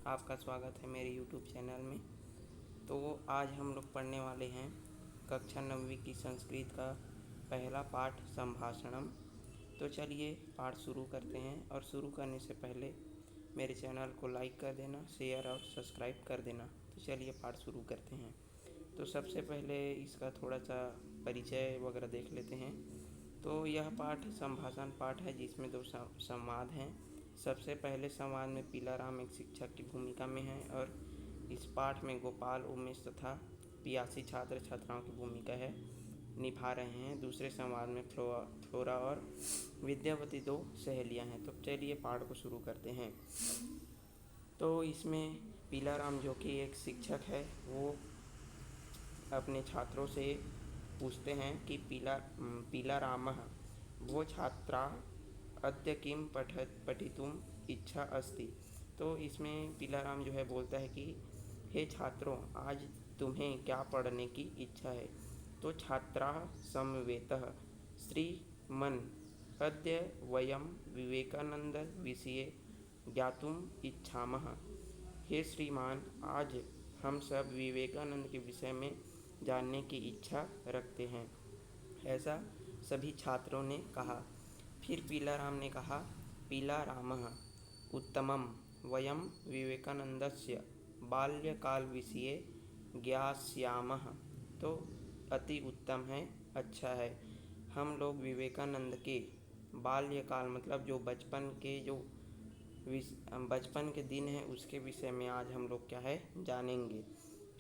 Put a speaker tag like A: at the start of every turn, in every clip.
A: आपका स्वागत है मेरे यूट्यूब चैनल में। तो आज हम लोग पढ़ने वाले हैं कक्षा 9वीं की संस्कृत का पहला पाठ संभाषणम। तो चलिए पाठ शुरू करते हैं, और शुरू करने से पहले मेरे चैनल को लाइक कर देना, शेयर और सब्सक्राइब कर देना। तो चलिए पाठ शुरू करते हैं। तो सबसे पहले इसका थोड़ा सा परिचय वगैरह देख लेते हैं। तो यह पाठ संभाषण पाठ है जिसमें दो संवाद हैं। सबसे पहले संवाद में पीलाराम एक शिक्षक की भूमिका में है, और इस पाठ में गोपाल, उमेश तथा पियासी छात्र छात्राओं की भूमिका है निभा रहे हैं। दूसरे संवाद में फ्लोरा और विद्यावती दो सहेलियां हैं। तो चलिए पाठ को शुरू करते हैं। तो इसमें पीलाराम जो कि एक शिक्षक है, वो अपने छात्रों से पूछते हैं कि पीलारामः वो छात्रा अद्य किं पठितुम् इच्छा अस्ति। तो इसमें पीलाराम जो है बोलता है कि हे छात्रों, आज तुम्हें क्या पढ़ने की इच्छा है। तो छात्रा समवेतः श्रीमन् अद्य वयं विवेकानंद विषये ज्ञातुम् इच्छामः। हे श्रीमान, आज हम सब विवेकानंद के विषय में जानने की इच्छा रखते हैं। ऐसा सभी छात्रों ने कहा। फिर पीलाराम ने कहा, पीलारामः उत्तमं वयं विवेकानंदस्य बाल्यकालविषये ज्ञास्यामः। तो अति उत्तम है, अच्छा है। हम लोग विवेकानंद के बाल्यकाल मतलब जो बचपन के दिन है उसके विषय में आज हम लोग क्या है जानेंगे।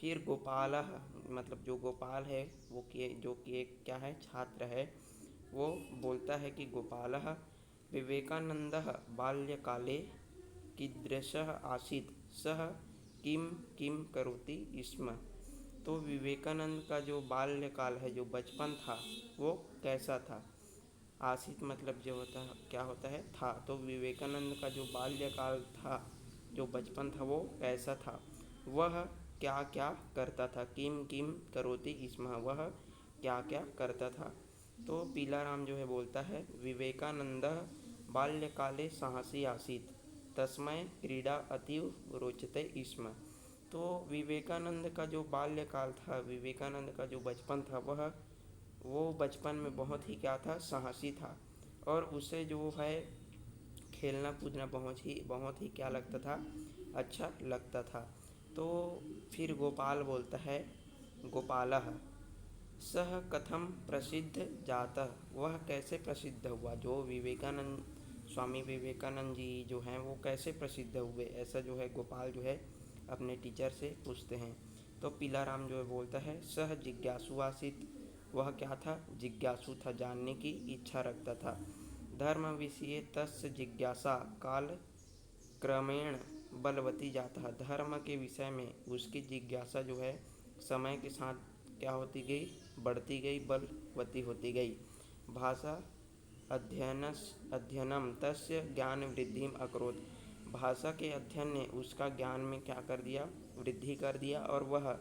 A: फिर गोपालः मतलब जो गोपाल है वो जो कि एक क्या है छात्र है, वो बोलता है कि गोपालः विवेकानंदः बाल्यकाले कीदृशः आसीत् सः किं किं करोति स्म। तो विवेकानंद का जो बाल्यकाल है, जो बचपन था, वो कैसा था। आसित मतलब जो होता है क्या होता है था। तो विवेकानंद का जो बाल्यकाल था, जो बचपन था, वो कैसा था, वह क्या क्या करता था। किम किम करोति स्म, वह क्या क्या करता था। तो पीलाराम जो है बोलता है, विवेकानंद बाल्यकाले साहसी आसीत् तस्मै क्रीड़ा अतीव रोचते स्म। तो विवेकानंद का जो बाल्यकाल था, विवेकानंद का जो बचपन था, वो बचपन में बहुत ही क्या था, साहसी था, और उसे जो है खेलना कूदना बहुत ही क्या लगता था, अच्छा लगता था। तो फिर गोपाल बोलता है, गोपालः सह कथम प्रसिद्ध जातः, वह कैसे प्रसिद्ध हुआ। जो स्वामी विवेकानंद जी जो हैं वो कैसे प्रसिद्ध हुए, ऐसा जो है गोपाल जो है अपने टीचर से पूछते हैं। तो पीलाराम जो है बोलता है, सह जिज्ञासु आसीत्, वह क्या था, जिज्ञासु था, जानने की इच्छा रखता था। धर्म विषये तस्य जिज्ञासा काल क्रमेण बलवती जाता। धर्म के विषय में उसकी जिज्ञासा जो है समय के साथ क्या होती गई, बढ़ती गई, बलवती होती गई। भाषा अध्ययनम तस्य ज्ञान वृद्धिम अकरोत्, भाषा के अध्ययन ने उसका ज्ञान में क्या कर दिया, वृद्धि कर दिया, और वह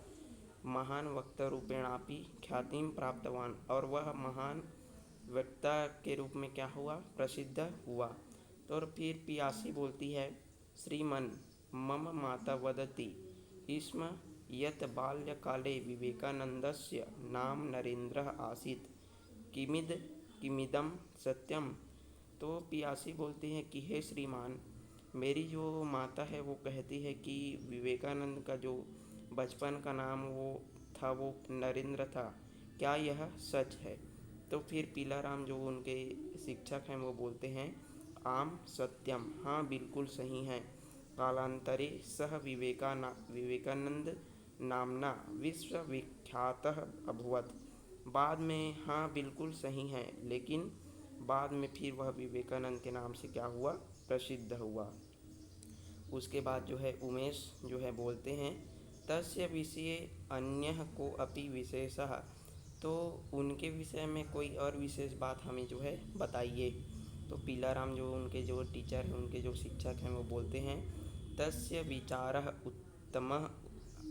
A: महान वक्ता रूपेणापि ख्यातिम प्राप्तवान, और वह महान वक्ता के रूप में क्या हुआ, प्रसिद्ध हुआ। तो फिर पियासी बोलती है, श्रीमन् मम माता वदति स्म यत् बाल्यकाले विवेकानंदस्य नाम नरेंद्रः आसीत् किमिदं सत्यम। तो पियासी बोलती है कि हे श्रीमान, मेरी जो माता है वो कहती है कि विवेकानंद का जो बचपन का नाम वो था, वो नरेंद्र था, क्या यह सच है। तो फिर पीलाराम जो उनके शिक्षक हैं वो बोलते हैं, आम सत्यम, हाँ बिल्कुल सही है। कालांतरे सह विवेकानंद नामना विश्वविख्यातः अभवत्, बाद में, हाँ बिल्कुल सही है, लेकिन बाद में फिर वह विवेकानंद के नाम से क्या हुआ, प्रसिद्ध हुआ। उसके बाद जो है उमेश जो है बोलते हैं, तस्य विषये अन्यः को अपि विशेषः, तो उनके विषय में कोई और विशेष बात हमें जो है बताइए। तो पीलाराम जो उनके जो टीचर हैं, उनके जो शिक्षक हैं, वो बोलते हैं, तस्य विचारः उत्तमः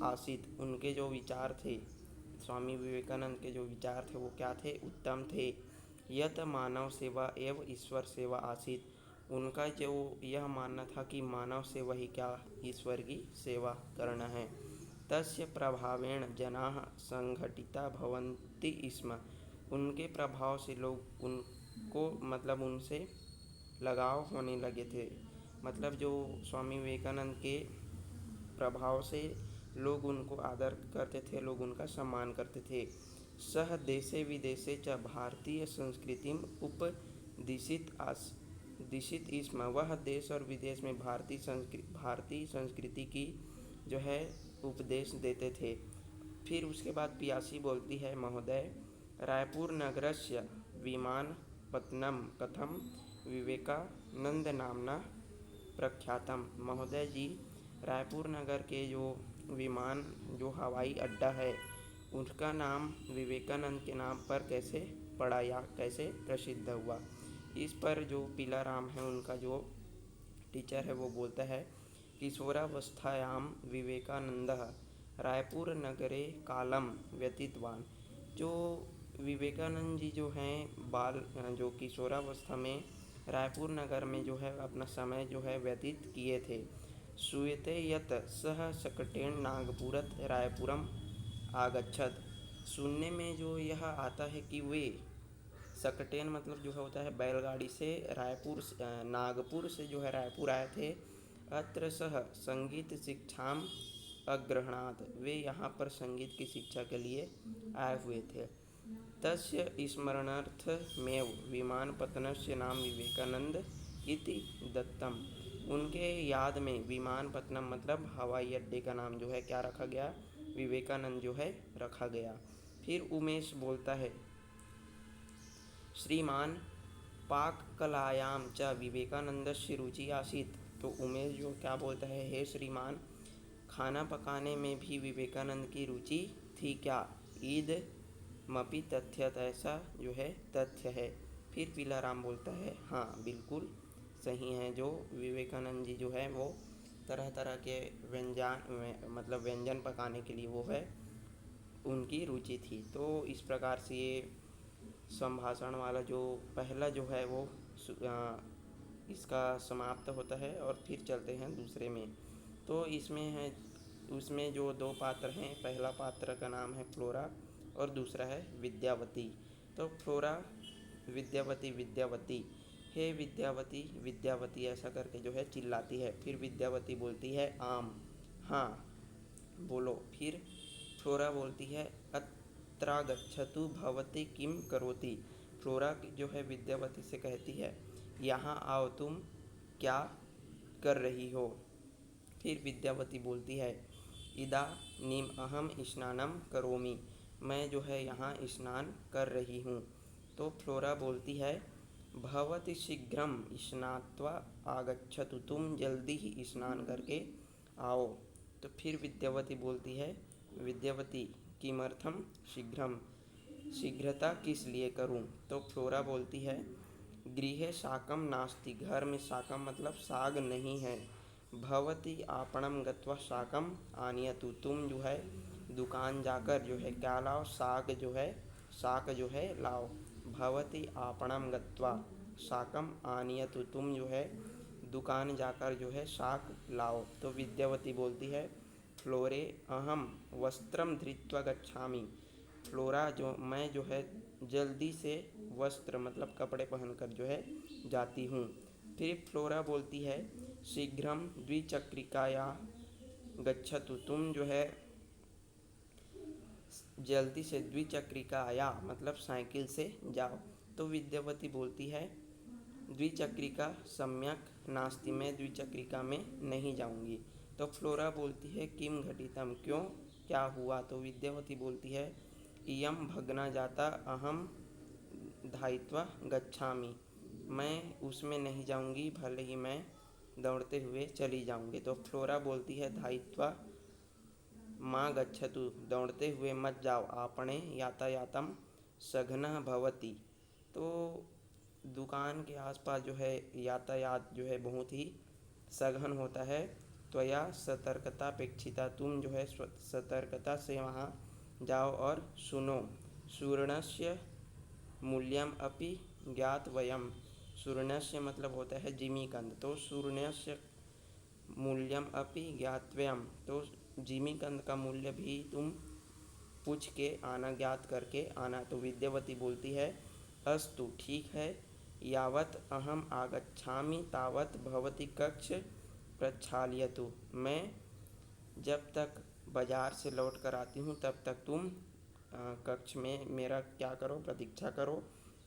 A: आसीत्, उनके जो विचार थे, स्वामी विवेकानंद के जो विचार थे वो क्या थे, उत्तम थे। यत मानव सेवा एवं ईश्वर सेवा आसीत्, उनका जो यह मानना था कि मानव सेवा ही क्या ईश्वर की सेवा करना है। तस्य प्रभावेण जनाः संघटिता भवन्ति स्म। उनके प्रभाव से लोग उनको मतलब उनसे लगाव होने लगे थे। मतलब जो स्वामी विवेकानंद के प्रभाव से लोग उनको आदर करते थे, लोग उनका सम्मान करते थे। सह देशे विदेशे च भारतीय संस्कृतिम दिशित स्म। वह देश और विदेश में भारतीय संस्कृति की जो है उपदेश देते थे। फिर उसके बाद पियासी बोलती है, महोदय रायपुर नगरस्य विमानपत्तनम कथम विवेकानंद नामना प्रख्यातम। महोदय जी, रायपुर नगर के जो हवाई अड्डा है उसका नाम विवेकानंद के नाम पर कैसे पड़ा या कैसे प्रसिद्ध हुआ। इस पर जो पीलाराम है उनका जो टीचर है वो बोलता है, किशोरावस्थायां विवेकानंदः रायपुर नगरे कालम व्यतीतवान। जो विवेकानंद जी जो हैं जो किशोरावस्था में रायपुर नगर में जो है अपना समय जो है व्यतीत किए थे। श्रूयते यत् सः शकटेन नागपुरत रायपुरम आगच्छत। सुनने में जो यह आता है कि वे शकटेन मतलब जो होता है बैलगाड़ी से नागपुर से जो है रायपुर आए थे। अत्र सह संगीत शिक्षाम अग्रहणात्। वे यहाँ पर संगीत की शिक्षा के लिए आए हुए थे। तस्य स्मरणार्थमेव विमानपत्तनस्य नाम विवेकानंद इति दत्तम। उनके याद में विमानपत्तनम मतलब हवाई अड्डे का नाम जो है क्या रखा गया, विवेकानंद जो है रखा गया। फिर उमेश बोलता है, श्रीमान पाककलायां च विवेकानंदस्य रुचि आसीत्। तो उमेश जो क्या बोलता है, हे श्रीमान खाना पकाने में भी विवेकानंद की रुचि थी क्या। ईद मपि तथ्यत, ऐसा जो है तथ्य है। फिर पीलाराम बोलता है, हाँ बिल्कुल सही है। जो विवेकानंद जी जो है वो तरह तरह के व्यंजन पकाने के लिए वो है उनकी रुचि थी। तो इस प्रकार से ये संभाषण वाला जो पहला जो है वो इसका समाप्त होता है और फिर चलते हैं दूसरे में। तो उसमें जो दो पात्र हैं, पहला पात्र का नाम है फ्लोरा और दूसरा है विद्यावती। तो फ्लोरा विद्यावती हे विद्यावती विद्यावती ऐसा करके जो है चिल्लाती है। फिर विद्यावती बोलती है आम, हाँ बोलो। फिर फ्लोरा बोलती है अत्रागच्छतु भवती किम करोति। फ्लोरा जो है विद्यावती से कहती है, यहाँ आओ तुम क्या कर रही हो। फिर विद्यावती बोलती है, इदानीम अहम स्नानम करोमि। मैं जो है यहाँ स्नान कर रही हूँ। तो फ्लोरा बोलती है, भवती शीघ्रम स्नात्वा आगच्छतु। तुम जल्दी ही स्नान करके आओ। तो फिर विद्यावती बोलती है, विद्यावती किमर्थम शीघ्रम, शीघ्रता किस लिए करूं। तो फ्लोरा बोलती है, गृहे शाकम नास्ति। घर में शाकम मतलब साग नहीं है। भवती आपणम गत्वा शाकम आनयतु। तुम जो है दुकान जाकर जो है क्या लाओ, शाक जो है लाओ। भवती आपणम गत्वा शाकम आनयतु। तुम जो है दुकान जाकर जो है शाक लाओ। तो विद्यावती बोलती है, फ्लोरे अहम वस्त्रम धृत्वा गच्छामि। फ्लोरा मैं जो है जल्दी से वस्त्र मतलब कपड़े पहनकर जो है जाती हूँ। फिर फ्लोरा बोलती है, शीघ्रम द्विचक्रिकाया गच्छतु। तुम जो है जल्दी से द्विचक्रिकाया मतलब साइकिल से जाओ। तो विद्यावती बोलती है, द्विचक्रिका सम्यक नास्ति। मैं द्विचक्रिका में नहीं जाऊंगी। तो फ्लोरा बोलती है, किम घटितम, क्यों क्या हुआ। तो विद्यावती बोलती है, इयं भग्ना जाता अहम धायित्वा गच्छामि। मैं उसमें नहीं जाऊंगी, भले ही मैं दौड़ते हुए चली जाऊंगी। तो फ्लोरा बोलती है, धायित्वा माँ गच्छतु, दौड़ते हुए मत जाओ। आपणे यातायातम सघनः भवति। तो दुकान के आसपास जो है यातायात जो है बहुत ही सघन होता है। त्वया सतर्कता अपेक्षिता। तुम जो है सतर्कता से वहाँ जाओ और सुनो। सूर्णस्य मूल्यम अपि ज्ञातव्यम्। शून्यस्य मतलब होता है जिमीकंद, तो शून्यस्य मूल्यम अपि ज्ञातव्यम, तो जिमीकंद का मूल्य भी तुम पूछ के आना, ज्ञात करके आना। तो विद्यावती बोलती है अस्तु ठीक है, यावत अहम आगच्छामि तावत भवती कक्ष प्रक्षालयतु, मैं जब तक बाजार से लौट कर आती हूँ तब तक तुम कक्ष में मेरा क्या करो, प्रतीक्षा करो।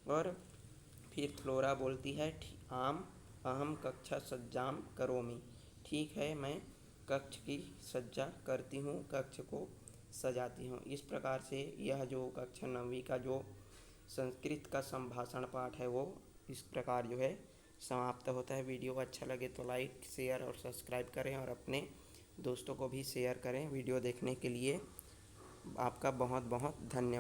A: और फिर फ्लोरा बोलती है आम अहम कक्षा सज्जाम करोमि, ठीक है मैं कक्ष की सज्जा करती हूँ, कक्ष को सजाती हूँ। इस प्रकार से यह जो कक्षा 9वीं का जो संस्कृत का संभाषण पाठ है वो इस प्रकार जो है समाप्त होता है। वीडियो अच्छा लगे तो लाइक शेयर और सब्सक्राइब करें और अपने दोस्तों को भी शेयर करें। वीडियो देखने के लिए आपका बहुत बहुत धन्यवाद।